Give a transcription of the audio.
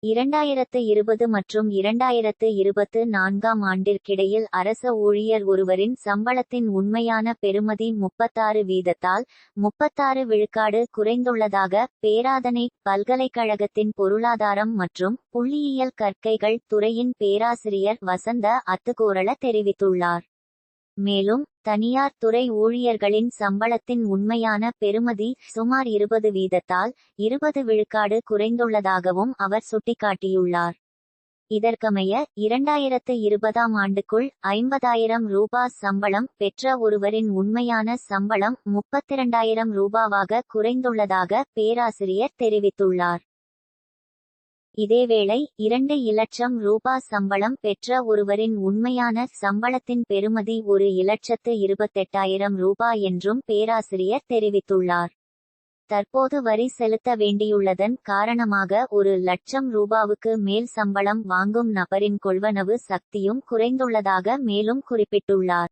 2020 மற்றும் 2024 ஆண்டிற்கிடையில் அரச ஊழியர் ஒருவரின் சம்பளத்தின் உண்மையான பெறுமதி 36% 36 விழுக்காடு குறைந்துள்ளதாக பேராதனை பல்கலைக்கழகத்தின் பொருளாதாரம் மற்றும் புள்ளியியல் கற்கைகள் துறையின் பேராசிரியர் வசந்த அத்துக்கோரள தெரிவித்துள்ளார். மேலும் தனியார் துறை ஊழியர்களின் சம்பளத்தின் உண்மையான பெறுமதி சுமார் 20% 20 விழுக்காடு குறைந்துள்ளதாகவும் அவர் சுட்டிக்காட்டியுள்ளார். இதற்கமைய 2020 ஆண்டுக்குள் 50,000 ரூபாய் சம்பளம் பெற்ற ஒருவரின் உண்மையான சம்பளம் 32,000 ரூபாவாக குறைந்துள்ளதாக பேராசிரியர் தெரிவித்துள்ளார். இதேவேளை 2,00,000 ரூபாய் சம்பளம் பெற்ற ஒருவரின் உண்மையான சம்பளத்தின் பெறுமதி 1,28,000 ரூபாய் என்றும் பேராசிரியர் தெரிவித்துள்ளார். தற்போது வரி செலுத்த வேண்டியுள்ளதன் காரணமாக 1,00,000 ரூபாவுக்கு மேல் சம்பளம் வாங்கும் நபரின் கொள்வனவு சக்தியும் குறைந்துள்ளதாக மேலும் குறிப்பிட்டுள்ளார்.